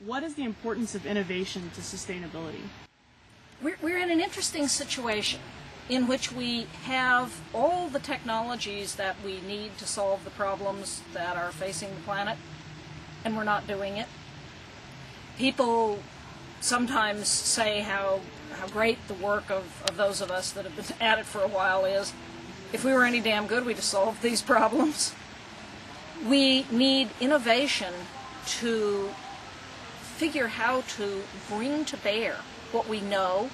What is the importance of innovation to sustainability? We're in an interesting situation in which we have all the technologies that we need to solve the problems that are facing the planet, and we're not doing it. People sometimes say how great the work of those of us that have been at it for a while is. If we were any damn good, we'd have solved these problems. We need innovation to figure how to bring to bear what we know,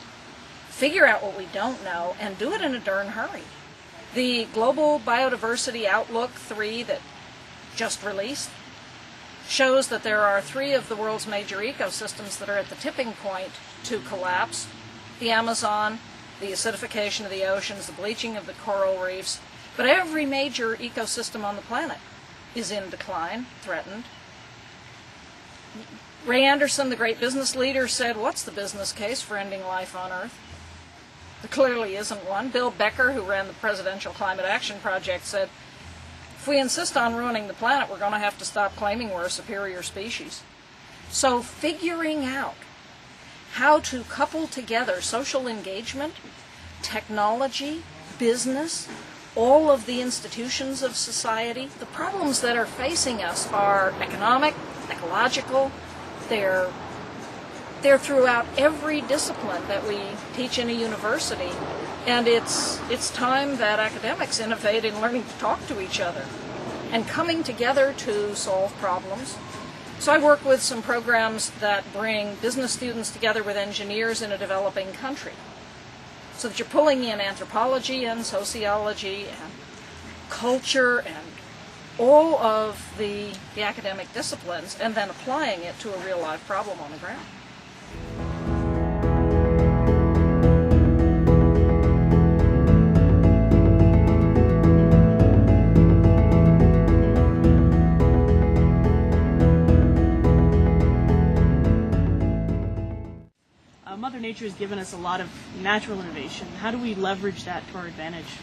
figure out what we don't know, and do it in a darn hurry. The Global Biodiversity Outlook 3 that just released shows that there are 3 of the world's major ecosystems that are at the tipping point to collapse. The Amazon, the acidification of the oceans, the bleaching of the coral reefs. But every major ecosystem on the planet is in decline, threatened. Ray Anderson, the great business leader, said, "What's the business case for ending life on Earth?" There clearly isn't one. Bill Becker, who ran the Presidential Climate Action Project, said, "If we insist on ruining the planet, we're going to have to stop claiming we're a superior species." So figuring out how to couple together social engagement, technology, business, all of the institutions of society. The problems that are facing us are economic, ecological. They're throughout every discipline that we teach in a university. And it's time that academics innovate in learning to talk to each other and coming together to solve problems. So I work with some programs that bring business students together with engineers in a developing country, so that you're pulling in anthropology and sociology and culture and all of the academic disciplines, and then applying it to a real life problem on the ground. Mother Nature has given us a lot of natural innovation. How do we leverage that to our advantage?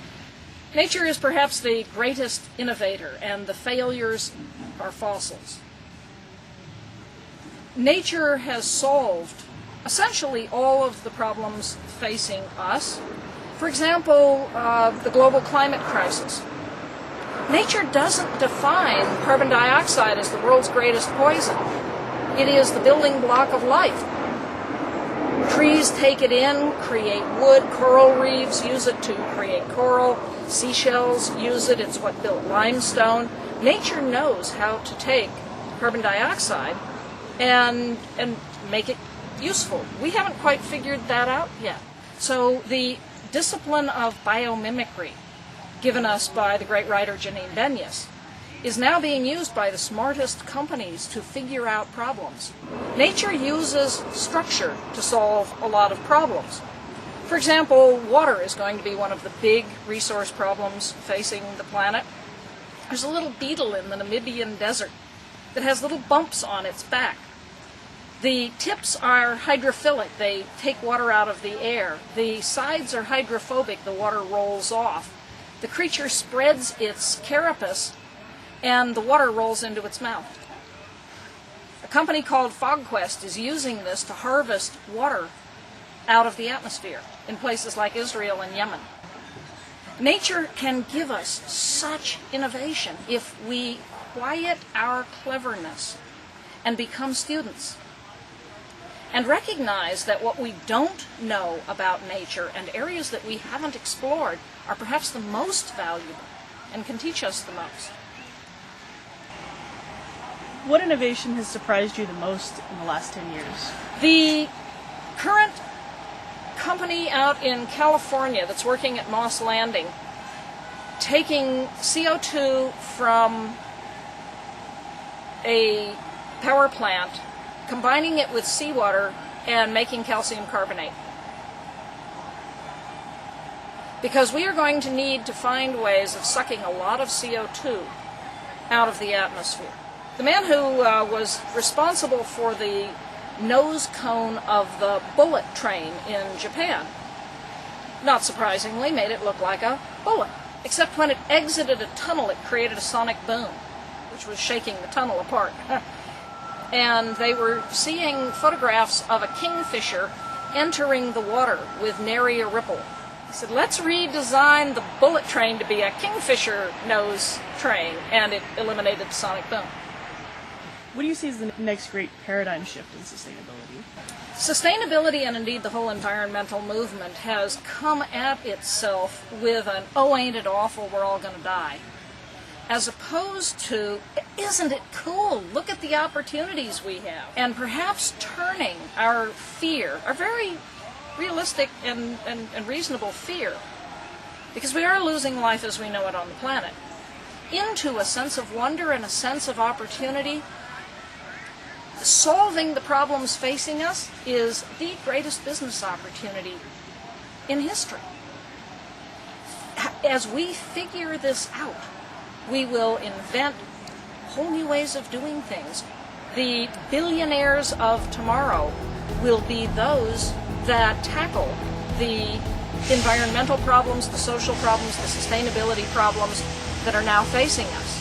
Nature is perhaps the greatest innovator, and the failures are fossils. Nature has solved essentially all of the problems facing us. For example, the global climate crisis. Nature doesn't define carbon dioxide as the world's greatest poison. It is the building block of life. Trees take it in, create wood. Coral reefs use it to create coral. Seashells use it. It's what built limestone. Nature knows how to take carbon dioxide and make it useful. We haven't quite figured that out yet. So the discipline of biomimicry, given us by the great writer Janine Benyus, is now being used by the smartest companies to figure out problems. Nature uses structure to solve a lot of problems. For example, water is going to be one of the big resource problems facing the planet. There's a little beetle in the Namibian desert that has little bumps on its back. The tips are hydrophilic. They take water out of the air. The sides are hydrophobic. The water rolls off. The creature spreads its carapace and the water rolls into its mouth. A company called FogQuest is using this to harvest water out of the atmosphere in places like Israel and Yemen. Nature can give us such innovation if we quiet our cleverness and become students and recognize that what we don't know about nature and areas that we haven't explored are perhaps the most valuable and can teach us the most. What innovation has surprised you the most in the last 10 years? The current company out in California that's working at Moss Landing, taking CO2 from a power plant, combining it with seawater, and making calcium carbonate. Because we are going to need to find ways of sucking a lot of CO2 out of the atmosphere. The man who was responsible for the nose cone of the bullet train in Japan, not surprisingly, made it look like a bullet. Except when it exited a tunnel, it created a sonic boom, which was shaking the tunnel apart. and they were seeing photographs of a kingfisher entering the water with nary a ripple. He said, let's redesign the bullet train to be a kingfisher nose train, and it eliminated the sonic boom. What do you see as the next great paradigm shift in sustainability? Sustainability, and indeed the whole environmental movement, has come at itself with an, oh, ain't it awful, we're all going to die. As opposed to, isn't it cool, look at the opportunities we have. And perhaps turning our fear, our very realistic and reasonable fear, because we are losing life as we know it on the planet, into a sense of wonder and a sense of opportunity. Solving the problems facing us is the greatest business opportunity in history. As we figure this out, we will invent whole new ways of doing things. The billionaires of tomorrow will be those that tackle the environmental problems, the social problems, the sustainability problems that are now facing us.